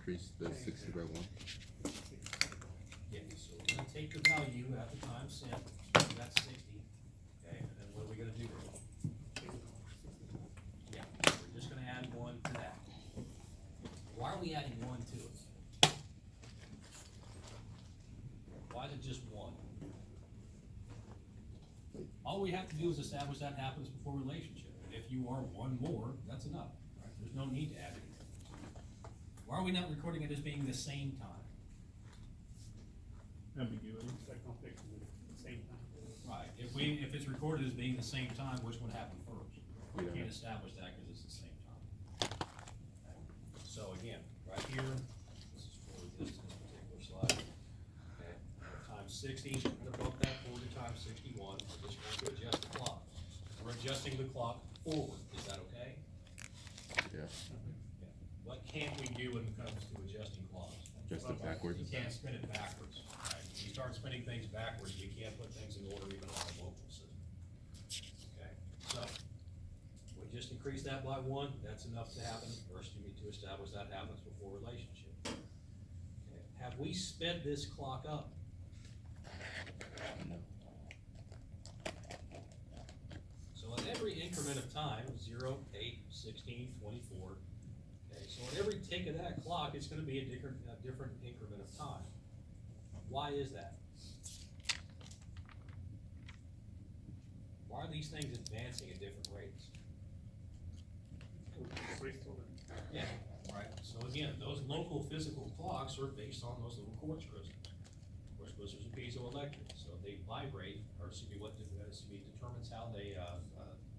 increase the 60 by 1. Yeah, so we're gonna take the value at the time sent, so that's 60, okay, and then what are we gonna do? Yeah, we're just gonna add 1 to that. Why are we adding 1 to it? Why is it just 1? All we have to do is establish that happens before relationship, and if you are 1 more, that's enough, right? There's no need to add it. Why are we not recording it as being the same time? Ambiguity. Right, if it's recorded as being the same time, which one happened first? We Yeah. can't establish that because it's the same time. Okay. So again, right here, this is for this particular slide. Okay, times 60, we're gonna bump that forward to times 61, we're just going to adjust the clock. We're adjusting the clock forward, is that okay? Yeah. Yeah. What can't we do when it comes to adjusting clocks? Just it backwards. You can't spin it backwards, right? If you start spinning things backwards, you can't put things in order even on a local system. Okay, so, we just increase that by 1, that's enough to happen. First, you need to establish that happens before relationship. Okay. Have we sped this clock up? No. So at every increment of time, 0, 8, 16, 24, okay, so at every tick of that clock, it's gonna be a different increment of time. Why is that? Why are these things advancing at different rates? Yeah, right, so again, those local physical clocks are based on those little quartz crystals. Quartz crystals are piezoelectric, so they vibrate, or determines how they,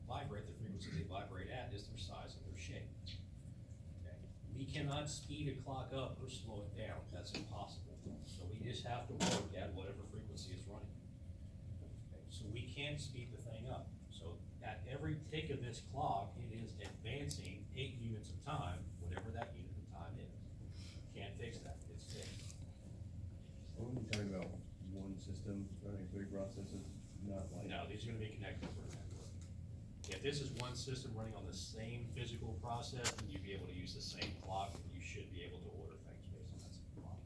vibrate, the frequency they vibrate at is their size and their shape. Okay. We cannot speed a clock up or slow it down, that's impossible, so we just have to work at whatever frequency it's running. Okay. So we can't speed the thing up, so at every tick of this clock, it is advancing 8 units of time, whatever that unit of time is. Can't fix that, it's fixed. When we're talking about one system running 3 processes, not like. No, these are gonna be connected over a network. If this is one system running on the same physical process, then you'd be able to use the same clock, and you should be able to order things based on that same clock.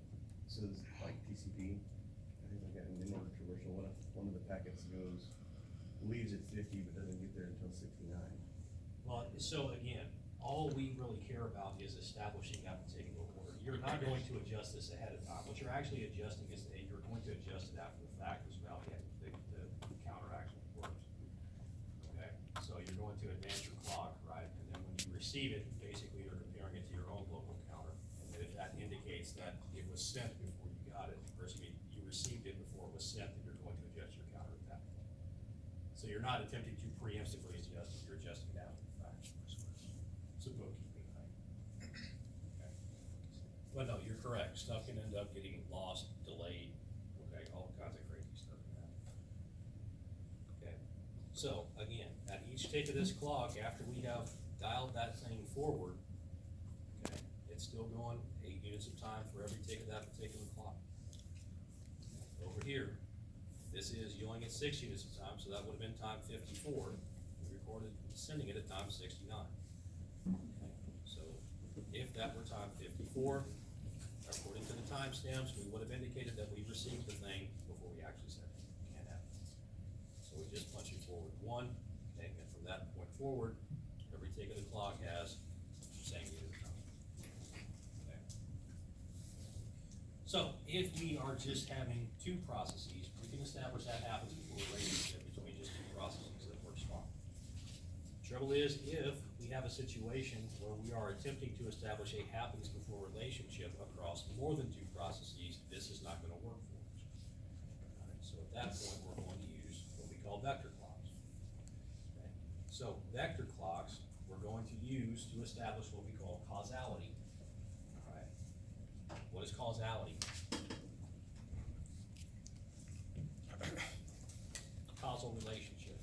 So it's like TCP, I think like in network traversal, one of the packets leaves at 50 but doesn't get there until 69. Well, so again, all we really care about is establishing that particular order. You're not going to adjust this ahead of time. What you're actually adjusting is that you're going to adjust it after the fact as well, the counter actually works. Okay, so you're going to advance your clock, right? And then when you receive it, basically you're comparing it to your own local counter. And then if that indicates that it was sent before you got it, or excuse me, you received it before it was sent, then you're going to adjust your counter at that point. So you're not attempting to preemptively adjust it, you're adjusting it after the fact. It's a bookkeeping thing. Okay. Well, no, you're correct. Stuff can end up getting lost, delayed, okay, all kinds of crazy stuff can happen. Okay, so again, at each tick of this clock, after we have dialed that thing forward, okay, it's still going 8 units of time for every tick of that particular clock. Over here, this is you only get 6 units of time, so that would have been time 54. We recorded sending it at time 69. Okay, so if that were time 54, according to the timestamps, we would have indicated that we received the thing before we actually sent it. Can't happen. So we just punch it forward 1, okay, and from that point forward, every tick of the clock has the same unit of time. Okay. So if we are just having 2 processes, we can establish that happens before relationship between just 2 processes that works fine. Trouble is, if we have a situation where we are attempting to establish a happens before relationship across more than 2 processes, this is not gonna work for us. All right, so at that point, we're going to use what we call vector clocks. Okay? So vector clocks, we're going to use to establish what we call causality. All right. What is causality? Causal relationship.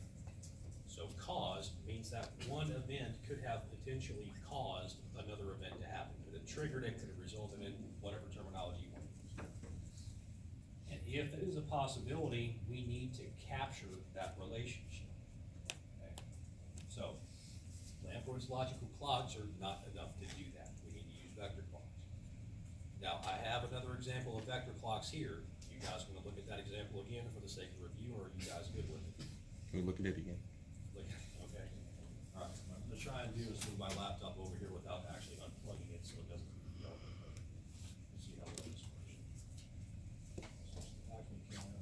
So cause means that one event could have potentially caused another event to happen. Could have triggered it, could have resulted in whatever terminology you want to use. And if that is a possibility, we need to capture that relationship. Okay? So Lamport logical clocks are not enough to do that. We need to use vector clocks. Now, I have another example of vector clocks here. You guys wanna look at that example again for the sake of review, or are you guys good with it? Can we look at it again? Look, okay. All right, what I'm gonna try and do is move my laptop over here without actually unplugging it, so it doesn't, let's see how well this works. Switch the vacuum cleaner.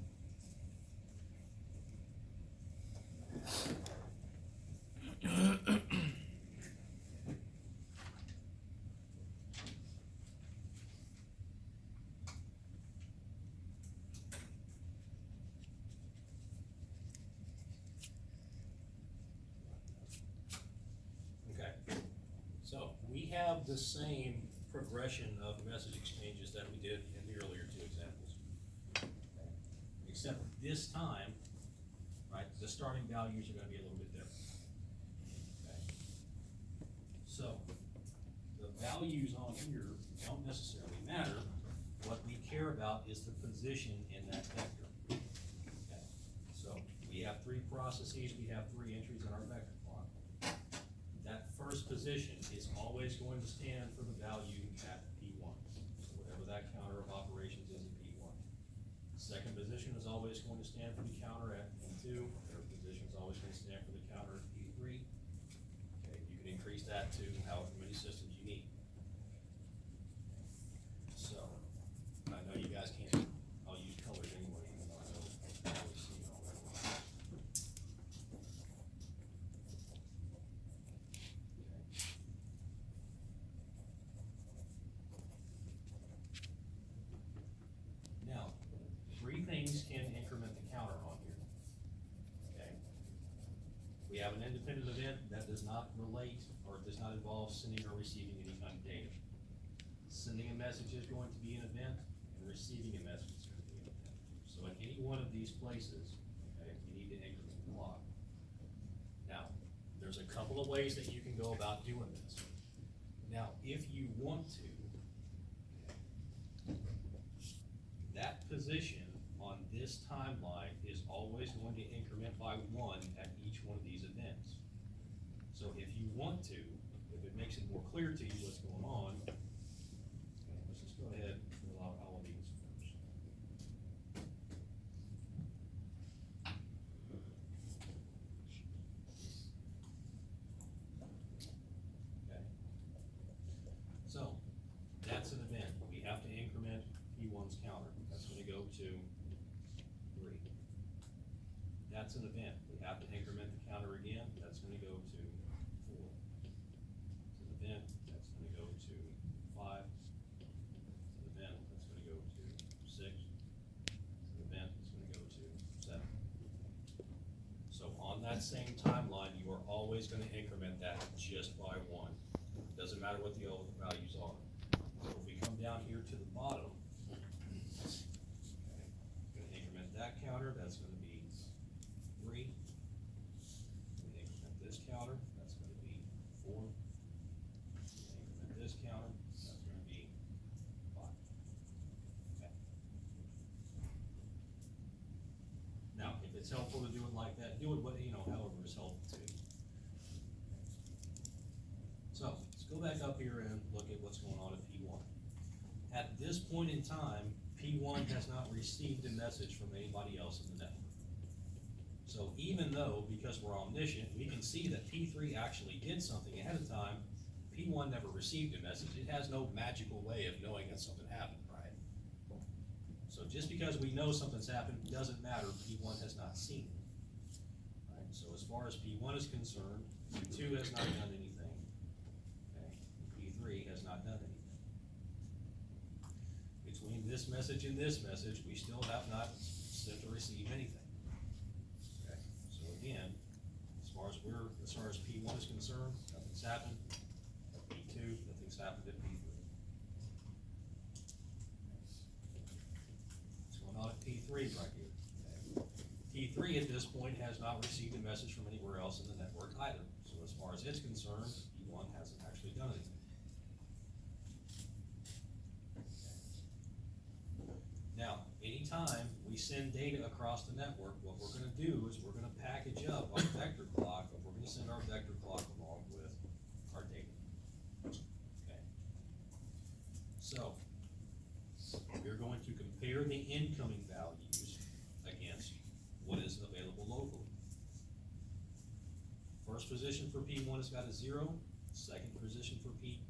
Okay, so we have the same progression of message exchanges that we did in the earlier two examples. Except this time, right, the starting values are gonna be a little bit different. Okay. So, the values on here don't necessarily matter. What we care about is the position in that vector. Okay. So, we have three processes, we have three entries in our vector clock. That first position is always going to stand for the value at P1, so whatever that counter of operations is at P1. Second position is always going to stand for the counter at P2, third position is always going to stand for the counter at P3. Okay, you can increase that to however many systems you need. So, I know you guys can't, I'll use colors anyway, even though I know I always see it already. Now, three things can increment the counter on here. Okay? We have an independent event that does not relate or does not involve sending or receiving any kind of data. Sending a message is going to be an event, and receiving a message is going to be an event. So at any one of these places, okay, you need to increment the clock. Now, there's a couple of ways that you can go about doing this. Now, if you want to, that position on this timeline is always going to increment by 1 at each one of these events. So if you want to, if it makes it more clear to you what's going on, okay, let's just go ahead and fill out all of these first. Okay. So, that's an event. We have to increment P1's counter. That's gonna go to 3. That's an event. We have to increment the counter again. That's gonna go to 4. It's an event. That's gonna go to 5. It's an event. That's gonna go to 6. It's an event. It's gonna go to 7. So on that same timeline, you are always gonna increment that just by 1. Doesn't matter what the other values are. So if we come down here to the bottom, okay, gonna increment that counter, that's gonna be 3. We increment this counter, that's gonna be 4. We increment this counter, that's gonna be 5. Okay. Now, if it's helpful to do it like that, do it, however is helpful to you. So, let's go back up here and look at what's going on at P1. At this point in time, P1 has not received a message from anybody else in the network. So even though, because we're omniscient, we can see that P3 actually did something ahead of time, P1 never received a message. It has no magical way of knowing that something happened, right? So just because we know something's happened, doesn't matter, P1 has not seen it. Right? So as far as P1 is concerned, P2 has not done anything. P3 has not done anything. Between this message and this message, we still have not sent or received anything. Okay, so again, as far as P1 is concerned, nothing's happened. At P2, nothing's happened at P3. What's going on at P3 right here? Okay. P3 at this point has not received a message from anywhere else in the network either. So as far as it's concerned, P1 hasn't actually done anything. Now, anytime we send data across the network, what we're gonna do is we're gonna package up our vector clock, and we're gonna send our vector clock along with our data. Okay. So, We're going to compare the incoming values against what is available locally. First position for P one has got a 0. Second position for P,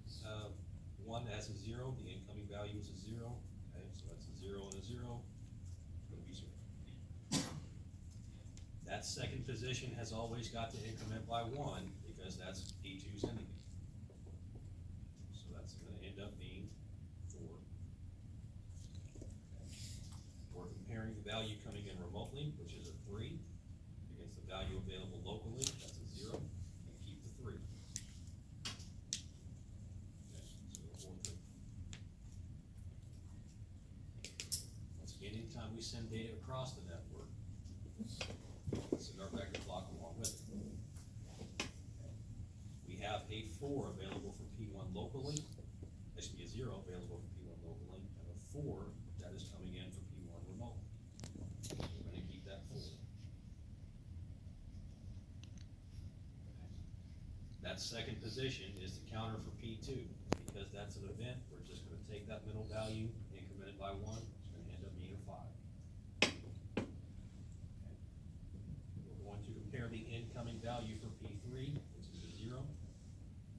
one has a 0, the incoming value is a 0, okay, so that's a 0 and a 0, it's gonna be 0. That second position has always got to increment by 1, because that's P2's ending. So that's gonna end up being 4. We're comparing the value coming in remotely, which is a 3, against the value available locally, that's a 0, and keep the 3. Once again, anytime we send data across the network, send our vector clock along with it. We have a 4 available for P1 locally, there should be a 0 available for P1 locally, and a 4 that is coming in for P1 remotely. We're gonna keep that 4. That second position is the counter for P2, because that's an event, we're just gonna take that middle value, increment it by 1, it's gonna end up being a 5. We're going to compare the incoming value for P3, which is a 0,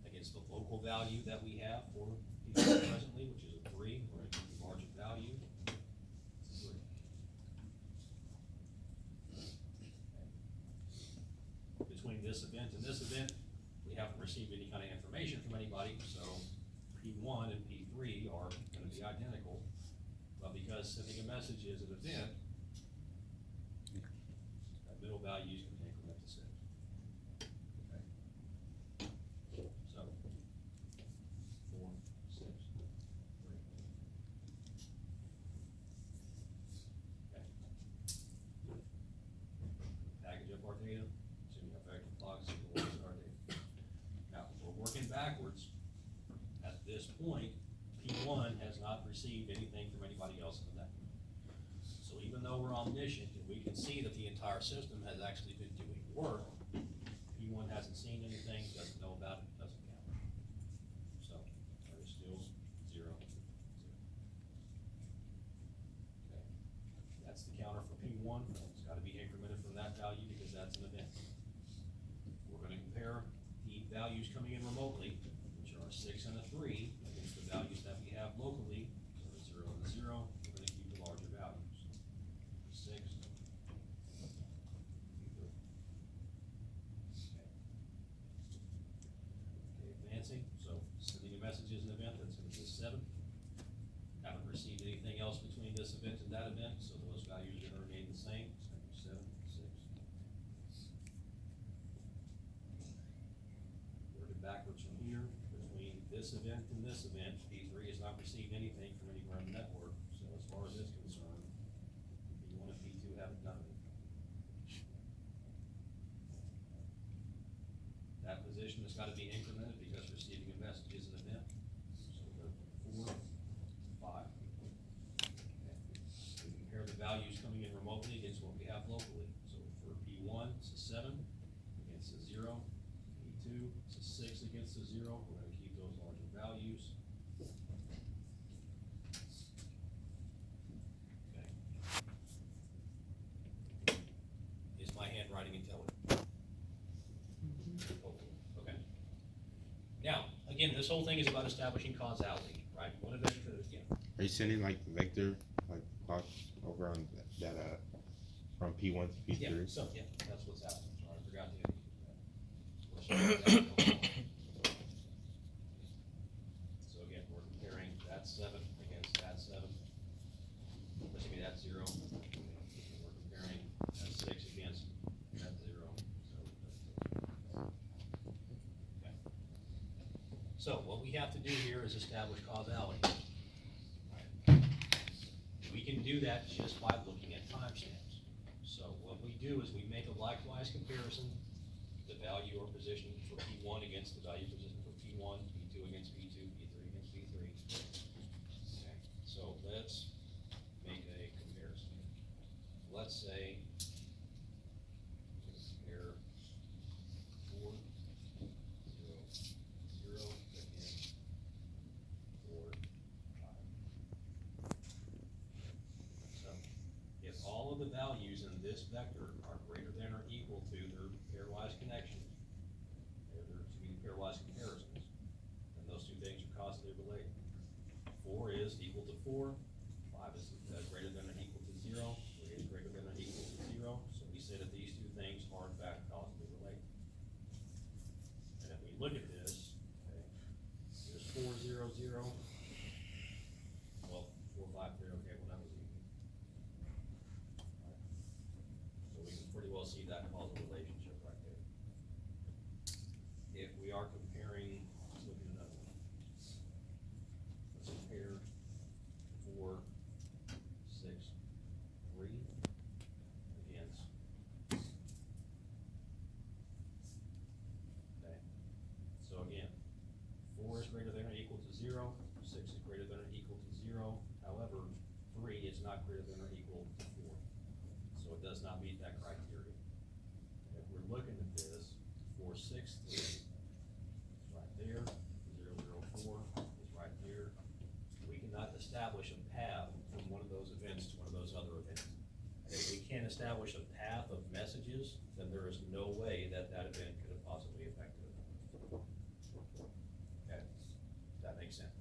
against the local value that we have for P3 presently, which is a 3, we're gonna keep the margin value, it's a 3. Between this event and this event, we haven't received any kind of information from anybody, so P1 and P3 are gonna be identical, but because sending a message is an event, that middle value is gonna increment to 6. Okay. So, 4, 6, 3. Okay. Package up our data, assuming our vector clocks equal our data. Now, we're working backwards. At this point, P1 has not received anything from anybody else in the network. So even though we're omniscient and we can see that the entire system has actually been doing work, P1 hasn't seen anything, doesn't know about it, doesn't count. So there's still 0, 0. Okay. That's the counter for P1. It's got to be incremented from that value because that's an event. We're going to compare the values coming in remotely, which are a 6 and a 3, against the values that we have locally, so a 0 and a 0, we're gonna keep the larger values. 6. Okay, advancing, so sending a message is an event, that's gonna be a 7. Haven't received anything else between this event and that event, so those values are gonna remain the same, it's gonna be 7, 6. Working backwards from here, between this event and this event, P3 has not received anything from anywhere in the network, so as far as it's concerned, P1 and P2 haven't done it. That position has gotta be incremented because receiving a message is an event, so we'll go 4, 5. Okay. We compare the values coming in remotely against what we have locally, so for P1, it's a 7, against a 0, P2, it's a 6 against a 0, we're gonna keep those larger values. Okay. Is my handwriting intelligent? Hopefully. Okay. Now, again, this whole thing is about establishing causality, right? One event could, yeah. Are you sending like the vector, like clock over on that, from P1 to P3? Yeah, so, yeah, that's what's happening, sorry, I forgot to introduce that. So again, we're comparing that 7 against that 7. Let's give that 0. We're comparing that 6 against that 0. Okay. So what we have to do here is establish causality. We can do that just by looking at timestamps. So what we do is we make a likewise comparison, the value or position for P1 against the value position for P1, P2 against P2, P3 against P3. Okay, so let's make a comparison. Let's say compare 4, 0, 0 against 4, 5. this vector are greater than or equal to their pairwise connections, their two pairwise comparisons, then those two things are causally related. 4 is equal to 4, 5 is greater than or equal to 0, 3 is greater than or equal to 0, so we say that these two things are in fact causally related. And if we look at this, okay, here's 4, 0, 0, well, 4, 5, 3, okay, well, that was easy. So we can pretty well see that causal relationship right there. If we are comparing, let's look at another one. Let's compare 4, 6, 3 against. Okay, so again, 4 is greater than or equal to 0, 6 is greater than or equal to 0, however, 3 is not greater than or equal to 4. So it does not meet that criteria. And if we're looking at this, 4, 6, 3 is right there, 0, 0, 4 is right there. We cannot establish a path from one of those events to one of those other events. And if we can't establish a path of messages, then there is no way that that event could have possibly affected it. Okay, that makes sense.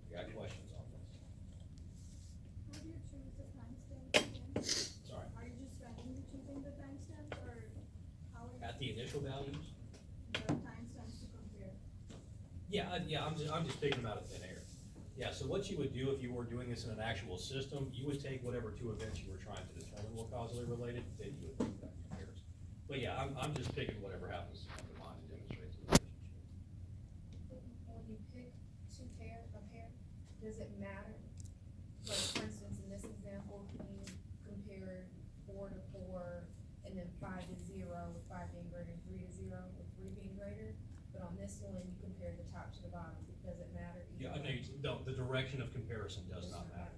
You got questions on this? How do you choose the timestamp again? Sorry. Are you just randomly choosing the timestamps, or how are you At the initial values? the timestamps to compare? Yeah, I'm just picking them out of thin air. Yeah, so what you would do if you were doing this in an actual system, you would take whatever two events you were trying to determine were causally related, then you would do that comparison. But yeah, I'm just picking whatever happens to come to mind and demonstrate the relationship. When you pick a pair, does it matter? Like, for instance, in this example, you compared 4 to 4, and then 5 to 0, with 5 being greater than 3 to 0, with 3 being greater. But on this one, you compare the top to the bottom. Does it matter? Yeah, no, the direction of comparison does not matter.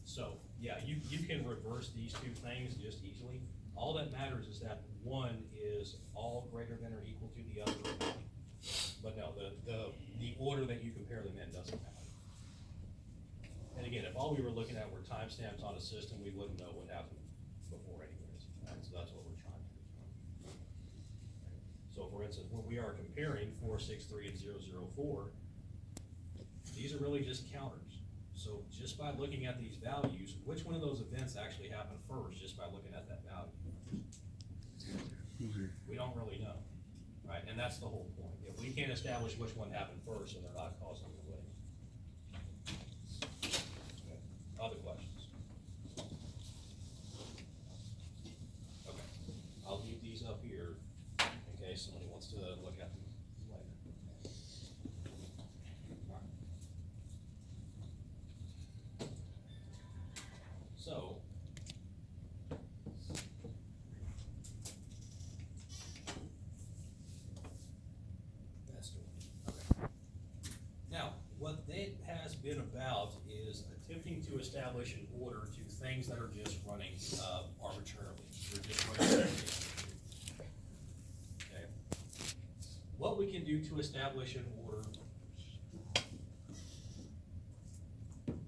So, yeah, you can reverse these two things just easily. All that matters is that one is all greater than or equal to the other. But no, the order that you compare them in doesn't matter. And again, if all we were looking at were timestamps on a system, we wouldn't know what happened before anyways. Right? So that's what we're trying to determine. So for instance, when we are comparing 463 and 004, these are really just counters. So just by looking at these values, which one of those events actually happened first, just by looking at that value? We don't really know, right? And that's the whole point. If we can't establish which one happened first, then they're not causally related. Okay. Other questions? Okay, I'll leave these up here in case somebody wants to look at them later. All right. So, that's the one. Okay. Now, what that has been about is attempting to establish an order to things that are just running arbitrarily. They're just running arbitrarily. Okay. What we can do to establish an order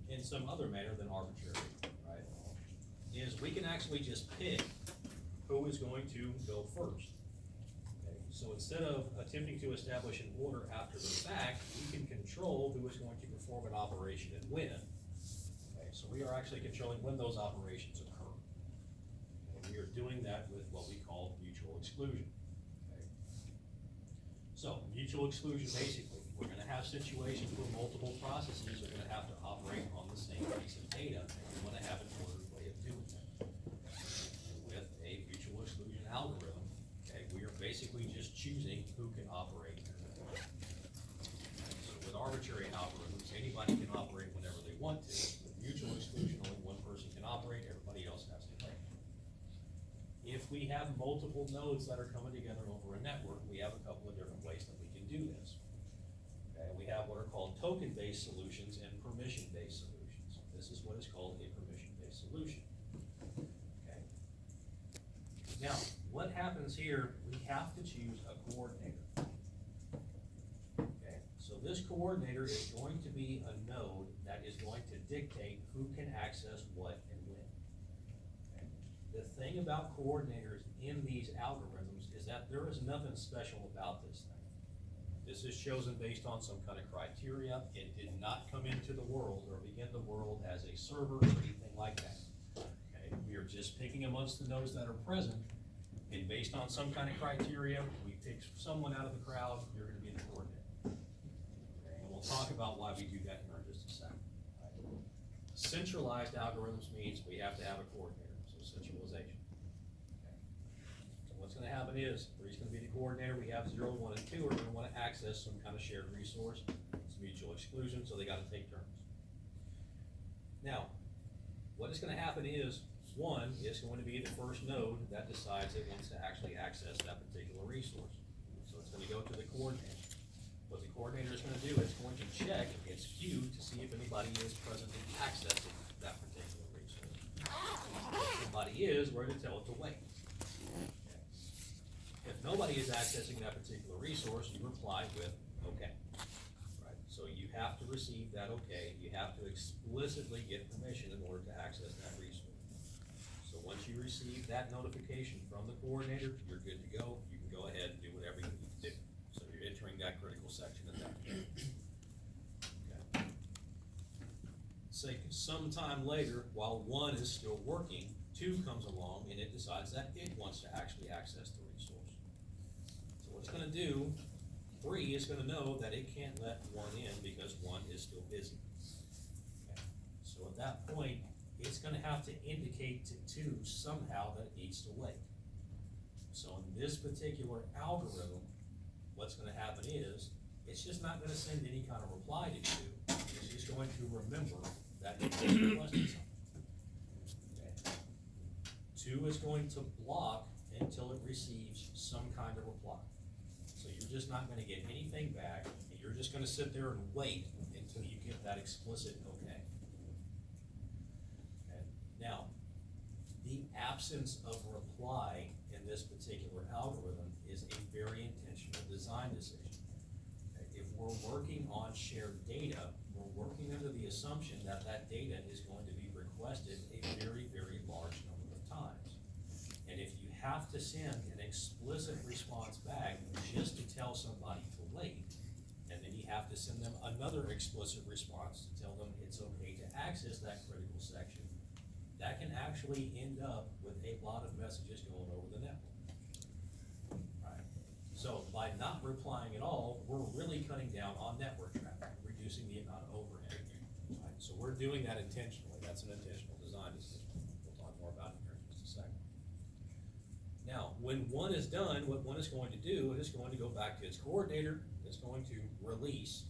in some other manner than arbitrary, right, is we can actually just pick who is going to go first. Okay, so instead of attempting to establish an order after the fact, we can control who is going to perform an operation and when. Okay, so we are actually controlling when those operations occur. And we are doing that with what we call mutual exclusion. Okay. So mutual exclusion, basically, we're gonna have situations where multiple processes are gonna have to operate on the same piece of data, and we wanna have an ordered way of doing that. With a mutual exclusion algorithm, okay, we are basically just choosing who can operate. So with arbitrary algorithms, anybody can operate whenever they want to. With mutual exclusion, only one person can operate, everybody else has to pay. If we have multiple nodes that are coming together over a network, we have a couple of different ways that we can do this. Okay, we have what are called token-based solutions and permission-based solutions. This is what is called a permission-based solution. Okay. Now, what happens here, we have to choose a coordinator. Okay, so this coordinator is going to be a node that is going to dictate who can access what and when. Okay. the thing about coordinators in these algorithms is that there is nothing special about this thing. This is chosen based on some kind of criteria. It did not come into the world or begin the world as a server or anything like that. Okay, we are just picking amongst the nodes that are present, and based on some kind of criteria, we pick someone out of the crowd, you're gonna be the coordinator. Okay, and we'll talk about why we do that here in just a second. Centralized algorithms means we have to have a coordinator, so centralization. Okay. So what's gonna happen is, 3's gonna be the coordinator, we have 0, 1, and 2 are gonna wanna access some kind of shared resource. It's mutual exclusion, so they gotta take turns. Now, what is gonna happen is, 1 is going to be the first node that decides it wants to actually access that particular resource. So it's gonna go to the coordinator. What the coordinator is gonna do is going to check its queue to see if anybody is presently accessing that particular resource. If somebody is, we're gonna tell it to wait. If nobody is accessing that particular resource, you reply with, okay. Right, so you have to receive that okay, you have to explicitly get permission in order to access that resource. So once you receive that notification from the coordinator, you're good to go, you can go ahead and do whatever you need to do. So you're entering that critical section at that point. Okay. Say sometime later, while 1 is still working, 2 comes along and it decides that it wants to actually access the resource. So what it's gonna do, 3 is gonna know that it can't let 1 in because 1 is still busy. Okay. So at that point, it's gonna have to indicate to 2 somehow that it needs to wait. So in this particular algorithm, what's gonna happen is, it's just not gonna send any kind of reply to 2. It's just going to remember that it just requested something. Okay. 2 is going to block until it receives some kind of reply. So you're just not gonna get anything back, and you're just gonna sit there and wait until you get that explicit okay. Okay. Now, the absence of reply in this particular algorithm is a very intentional design decision. Okay, if we're working on shared data, we're working under the assumption that that data is going to be requested a very, very large number of times. And if you have to send an explicit response back just to tell somebody to wait, and then you have to send them another explicit response to tell them it's okay to access that critical section, that can actually end up with a lot of messages going over the network. Right. So by not replying at all, we're really cutting down on network traffic, reducing the amount of overhead. Right. So we're doing that intentionally. That's an intentional design decision. We'll talk more about it here in just a second. Now, when 1 is done, what 1 is going to do is going to go back to its coordinator. It's going to release,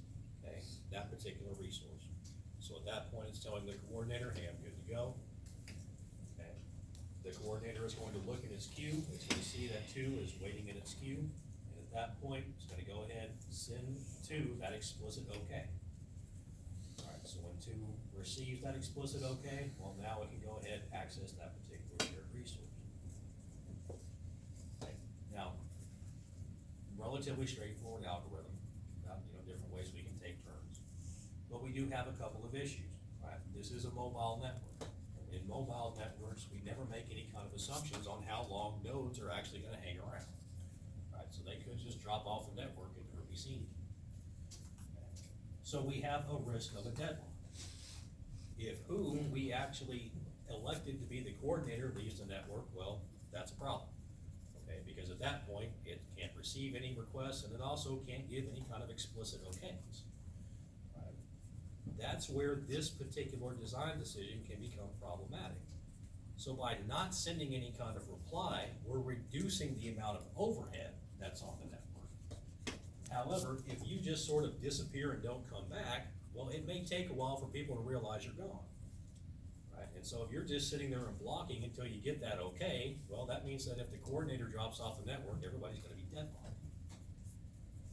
okay, that particular resource. So at that point, it's telling the coordinator, hey, I'm good to go. Okay. The coordinator is going to look at its queue. It's going to see that 2 is waiting in its queue. And at that point, it's going to go ahead and send 2 that explicit okay. All right, so when 2 receives that explicit okay, well, now it can go ahead and access that particular shared resource. Okay. Now, relatively straightforward algorithm, about, different ways we can take turns. But we do have a couple of issues, right? This is a mobile network. In mobile networks, we never make any kind of assumptions on how long nodes are actually gonna hang around, right? So they could just drop off the network and never be seen. So we have a risk of a deadlock. If whom we actually elected to be the coordinator leaves the network, well, that's a problem. Okay, because at that point, it can't receive any requests, and it also can't give any kind of explicit okays. Right? That's where this particular design decision can become problematic. So by not sending any kind of reply, we're reducing the amount of overhead that's on the network. However, if you just sort of disappear and don't come back, well, it may take a while for people to realize you're gone. Right? And so if you're just sitting there and blocking until you get that okay, well, that means that if the coordinator drops off the network, everybody's gonna be deadlocked.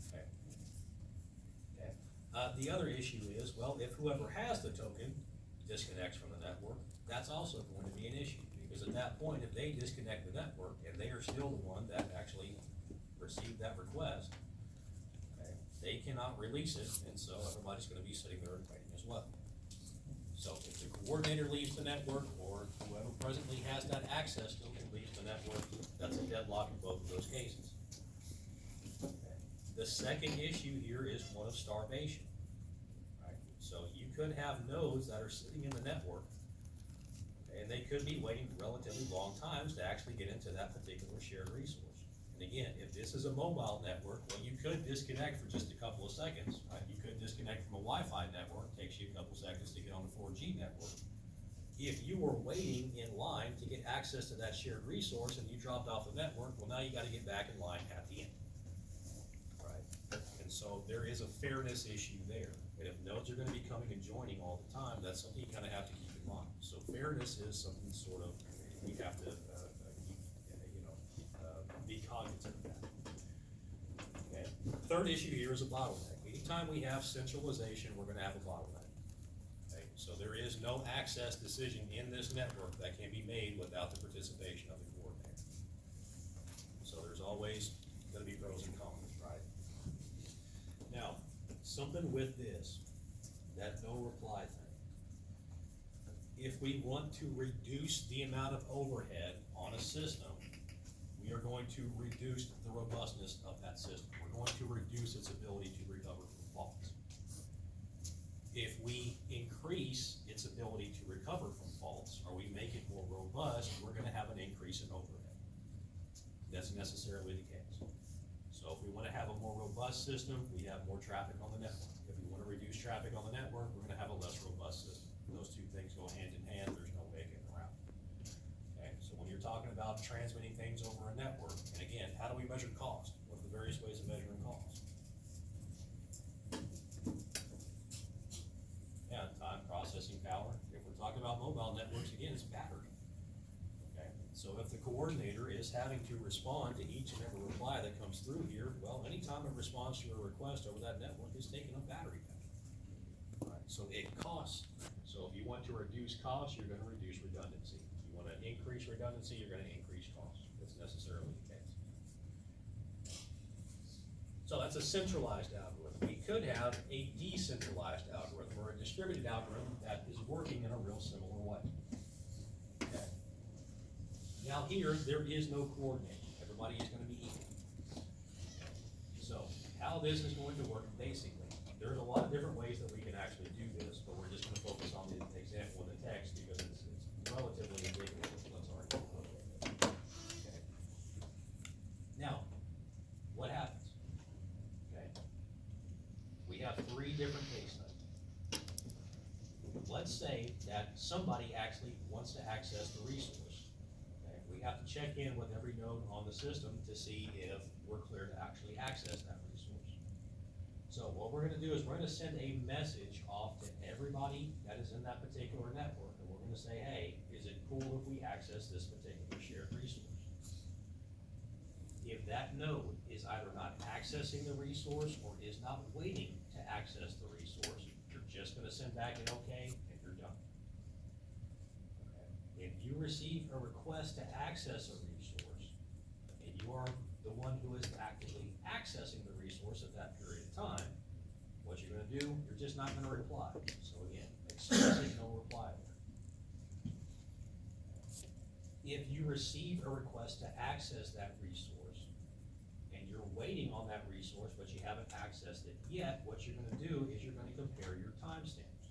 Okay. Okay. The other issue is, well, if whoever has the token disconnects from the network, that's also going to be an issue, because at that point, if they disconnect the network and they are still the one that actually received that request, okay, they cannot release it, and so everybody's gonna be sitting there and waiting as well. So if the coordinator leaves the network, or whoever whoever presently has that access to leave the network, that's a deadlock in both of those cases. The second issue here is one of starvation. Right? So you could have nodes that are sitting in the network, and they could be waiting relatively long times to actually get into that particular shared resource. And again, if this is a mobile network, well, you could disconnect for just a couple of seconds, right? You could disconnect from a Wi-Fi network, takes you a couple seconds to get on the 4G network. If you were waiting in line to get access to that shared resource and you dropped off the network, well, now you gotta get back in line at the end. Right? And so there is a fairness issue there. And if nodes are gonna be coming and joining all the time, that's something you kinda have to keep in mind. So fairness is something sort of, we have to, be cognizant of that. Okay. Third issue here is a bottleneck. Anytime we have centralization, we're gonna have a bottleneck. Okay. So there is no access decision in this network that can be made without the participation of the coordinator. So there's always gonna be pros and cons, right? Now, something with this, that no reply thing. If we want to reduce the amount of overhead on a system, we are going to reduce the robustness of that system. We're going to reduce its ability to recover from faults. If we increase its ability to recover from faults, or we make it more robust, we're gonna have an increase in overhead. That's necessarily the case. So if we wanna have a more robust system, we have more traffic on the network. If we wanna reduce traffic on the network, we're gonna have a less robust system. Those two things go hand in hand, there's no way of getting around it. Okay, so when you're talking about transmitting things over a network, and again, how do we measure cost? What are the various ways of measuring cost? Yeah, time, processing power. If we're talking about mobile networks, again, it's battery. Okay, so if the coordinator is having to respond to each and every reply that comes through here, well, anytime it responds to a request over that network, it's taking up battery power. Right, so it costs. So if you want to reduce costs, you're gonna reduce redundancy. If you wanna increase redundancy, you're gonna increase costs. That's necessarily the case. So that's a centralized algorithm. We could have a decentralized algorithm or a distributed algorithm that is working in a real similar way. Okay. Now here, there is no coordinator. Everybody is gonna be equal. So how this is going to work, basically, there's a lot of different ways that we can actually do this, but we're just gonna focus on the example in the text because it's relatively indicative of what's already proposed. Okay. Now, what happens? Okay. We have three different case studies. Let's say that somebody actually wants to access the resource. Okay. We have to check in with every node on the system to see if we're clear to actually access that resource. So what we're gonna do is we're gonna send a message off to everybody that is in that particular network, and we're gonna say, hey, is it cool if we access this particular shared resource? If that node is either not accessing the resource or is not waiting to access the resource, you're just gonna send back an okay, and you're done. Okay. If you receive a request to access a resource, and you are the one who is actively accessing the resource at that period of time, what you're gonna do, you're just not gonna reply. So again, explicit no reply there. If you receive a request to access that resource, and you're waiting on that resource, but you haven't accessed it yet, what you're gonna do is you're gonna compare your timestamps.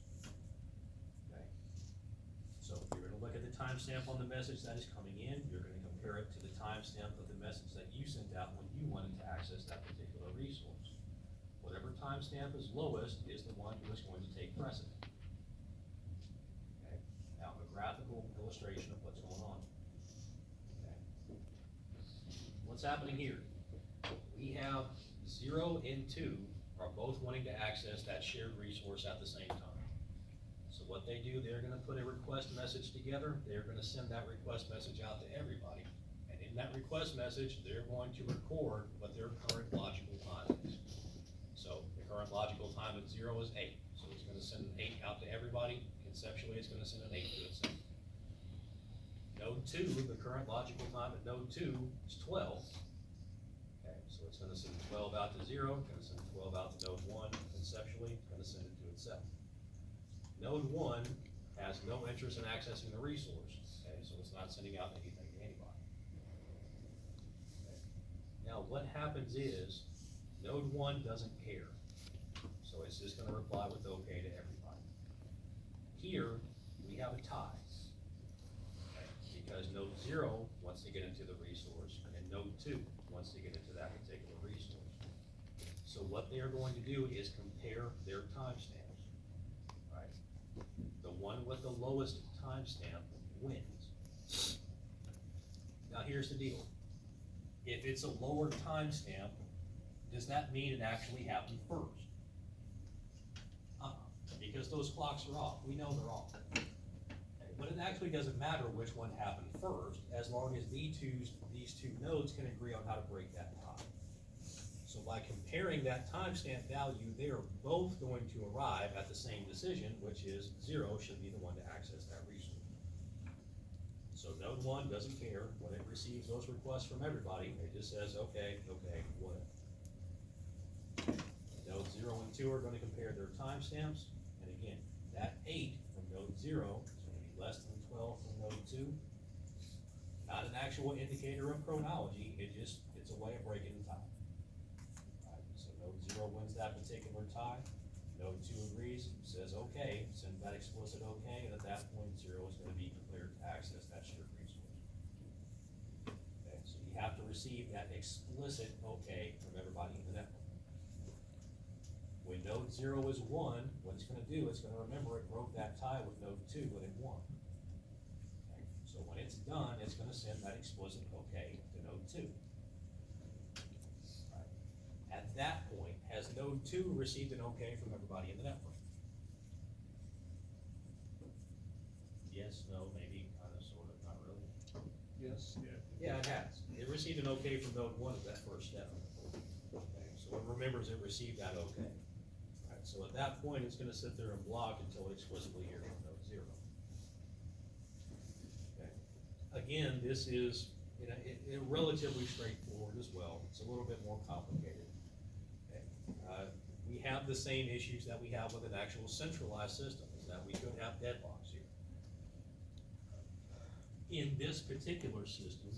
Okay? So you're gonna look at the timestamp on the message that is coming in, you're gonna compare it to the timestamp of the message that you sent out when you wanted to access that particular resource. Whatever timestamp is lowest is the one who is going to take precedent. Okay? Now, a graphical illustration of what's going on. Okay? What's happening here? We have 0 and 2 are both wanting to access that shared resource at the same time. So what they do, they're gonna put a request message together, they're gonna send that request message out to everybody. And in that request message, they're going to record what their current logical time is. So the current logical time at 0 is 8, so it's gonna send an 8 out to everybody, conceptually it's gonna send an 8 to itself. Node 2, the current logical time at node 2 is 12. Okay, so it's gonna send 12 out to 0, gonna send 12 out to node 1, conceptually, it's gonna send it to itself. Node 1 has no interest in accessing the resource, okay, so it's not sending out anything to anybody. Okay. Now, what happens is, node one doesn't care, so it's just gonna reply with okay to everybody. Here, we have a tie. Okay, because node zero wants to get into the resource, and node two wants to get into that particular resource. So what they are going to do is compare their timestamps, right? The one with the lowest timestamp wins. Now, here's the deal. If it's a lower timestamp, does that mean it actually happened first? Because those clocks are off, we know they're off. Okay, but it actually doesn't matter which one happened first, as long as these two nodes can agree on how to break that tie. So by comparing that timestamp value, they are both going to arrive at the same decision, which is 0 should be the one to access that resource. So node one doesn't care when it receives those requests from everybody, it just says, okay, whatever. Node 0 and 2 are gonna compare their timestamps, and again, that 8 from node 0 is gonna be less than 12 from node 2. Not an actual indicator of chronology, it's a way of breaking the tie. Right, so node 0 wins that particular tie, node 2 agrees, says okay, sends that explicit okay, and at that point 0 is gonna be declared to access that shared resource. Okay, so you have to receive that explicit okay from everybody in the network. When node 0 is 1, what it's gonna do, it's gonna remember it broke that tie with node 2 when it won. Okay, so when it's done, it's gonna send that explicit okay to node 2. Right. At that point, has node 2 received an okay from everybody in the network? Yes, no, maybe, kinda, sorta, not really. Yes. Yeah, it has. It received an okay from node 1 at that first step. Okay, so it remembers it received that okay. Alright, so at that point, it's gonna sit there and block until it explicitly hears from node 0. Okay. Again, this is, it relatively straightforward as well. It's a little bit more complicated. Okay. We have the same issues that we have with an actual centralized system, is that we could have deadlocks here. In this particular system,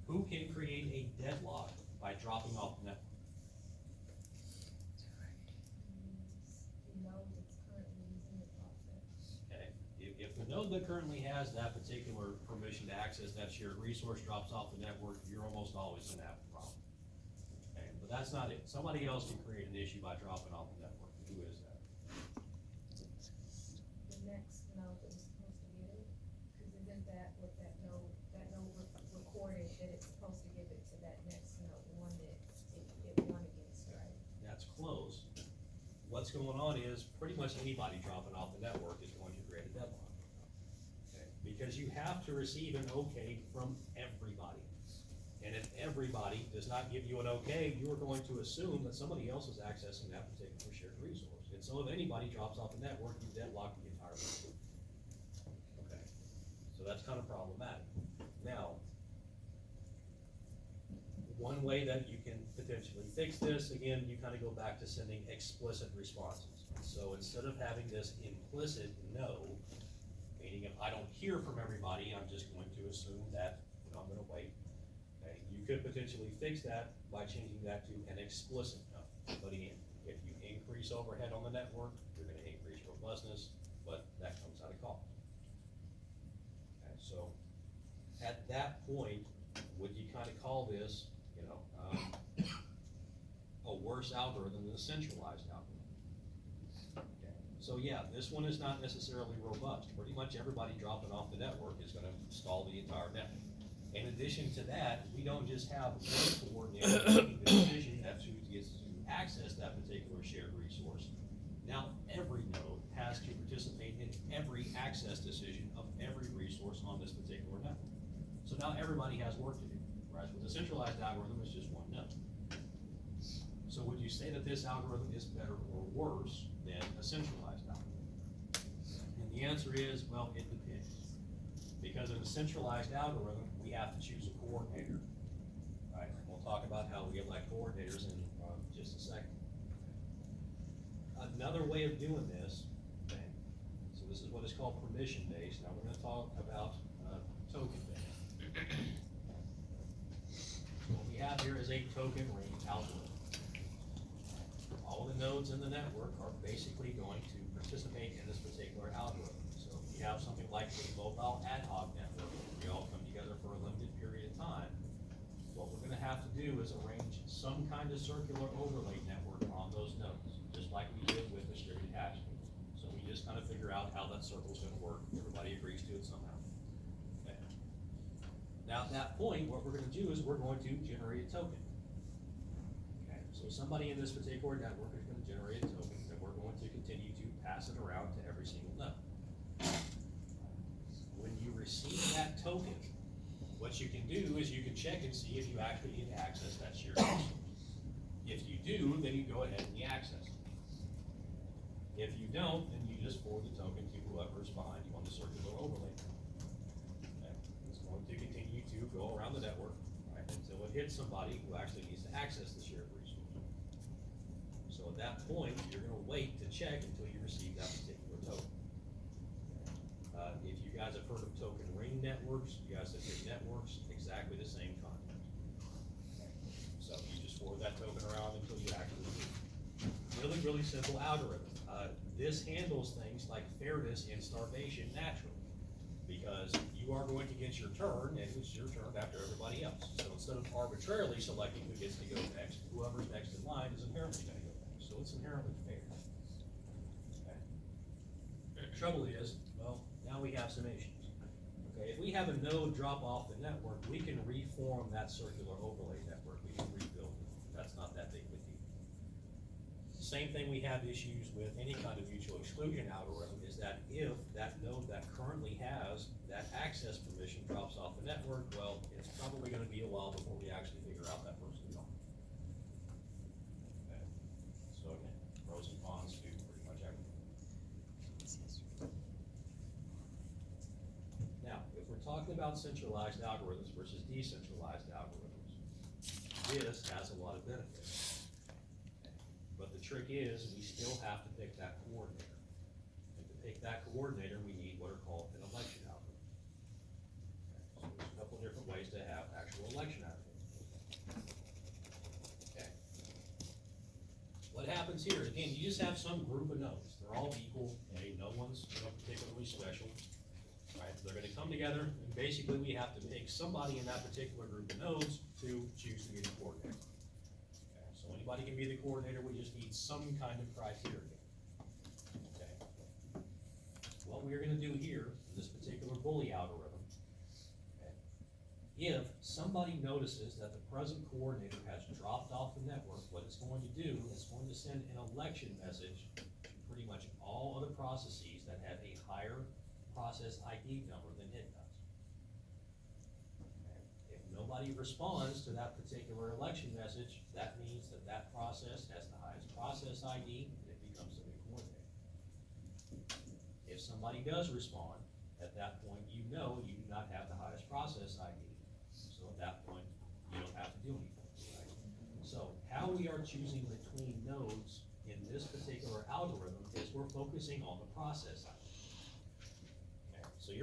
who can create a deadlock by dropping off the network? The node that's currently using the process. Okay, if the node that currently has that particular permission to access that shared resource drops off the network, you're almost always gonna have a problem. Okay, but that's not it. Somebody else can create an issue by dropping off the network. Who is that? The next node that was supposed to get it, cause isn't that what that node recorded, that it's supposed to give it to that next node, the one that it won against, right? That's close. What's going on is pretty much anybody dropping off the network is going to create a deadlock. Okay, because you have to receive an okay from everybody. And if everybody does not give you an okay, you are going to assume that somebody else is accessing that particular shared resource. And so if anybody drops off the network, you deadlock the entire network. Okay, so that's kind of problematic. Now, one way that you can potentially fix this, again, you kind of go back to sending explicit responses. So instead of having this implicit no, meaning if I don't hear from everybody, I'm just going to assume that, I'm gonna wait. Okay, you could potentially fix that by changing that to an explicit no. But again, if you increase overhead on the network, you're gonna increase robustness, but that comes at a cost. Okay, so at that point, would you kind of call this, a worse algorithm than a centralized algorithm? Okay. So yeah, this one is not necessarily robust. Pretty much everybody dropping off the network is gonna stall the entire network. In addition to that, we don't just have one coordinator making the decision as to who gets to access that particular shared resource. Now, every node has to participate in every access decision of every resource on this particular network. So now everybody has work to do, whereas with a centralized algorithm, it's just one node. So would you say that this algorithm is better or worse than a centralized algorithm? And the answer is, well, it depends. Because in a centralized algorithm, we have to choose a coordinator, right? And we'll talk about how we elect coordinators in just a second. Another way of doing this, okay, so this is what a is called permission-based. Now, we're gonna talk about, token-based. So what we have here is a token ring algorithm. All the nodes in the network are basically going to participate in this particular algorithm. So if you have something like a mobile ad hoc network, we all come together for a limited period of time, what we're gonna have to do is arrange some kind of circular overlay network on those nodes, just like we did with distributed hash tables. So we just kind of figure out how that circle's gonna work, everybody agrees to it somehow. Okay. Now, at that point, what we're gonna do is we're going to generate a token. Okay, so somebody in this particular network is gonna generate a token, and we're going to continue to pass it around to every single node. When you receive that token, what you can do is you can check and see if you actually need to access that shared resource. If you do, then you go ahead and you access it. If you don't, then you just forward the token to whoever's behind you on the circular overlay. Okay. It's going to continue to go around the network, right, until it hits somebody who actually needs to access the shared resource. So at that point, you're gonna wait to check until you receive that particular token. If you guys have heard of token ring networks, you guys have heard networks, exactly the same concept. So you just forward that token around until you actually do. Really, really simple algorithm. This handles things like fairness and starvation naturally, because you are going to get your turn, and it's your turn after everybody else. So instead of arbitrarily selecting who gets to go next, whoever's next in line is inherently gonna go next, so it's inherently fair. Okay. The trouble is, well, now we have some issues. Okay, if we have a node drop off the network, we can reform that circular overlay network, we can rebuild it. That's not that big of a deal. Same thing we have issues with any kind of mutual exclusion algorithm is that if that node that currently has that access permission drops off the network, well, it's probably gonna be a while before we actually figure out that person's gone. Okay. So again, pros and cons to pretty much everything. Now, if we're talking about centralized algorithms versus decentralized algorithms, this has a lot of benefits. But the trick is, we still have to pick that coordinator. And to pick that coordinator, we need what are called an election algorithm. Okay, so there's a couple different ways to have actual election algorithms. Okay. What happens here, again, you just have some group of nodes. They're all equal, okay, no one's, particularly special. Right, they're gonna come together, and basically we have to pick somebody in that particular group of nodes to choose to be the coordinator. Okay, so anybody can be the coordinator, we just need some kind of criteria. Okay. What we're gonna do here, in this particular bully algorithm, okay, if somebody notices that the present coordinator has dropped off the network, what it's going to do, is going to send an election message to pretty much all other processes that have a higher process ID number than it does. Okay. If nobody responds to that particular election message, that means that that process has the highest process ID, and it becomes the new coordinator. If somebody does respond, at that point, you know you do not have the highest process ID, so at that point, you don't have to do anything, right? So how we are choosing between nodes in this particular algorithm is we're focusing on the process ID.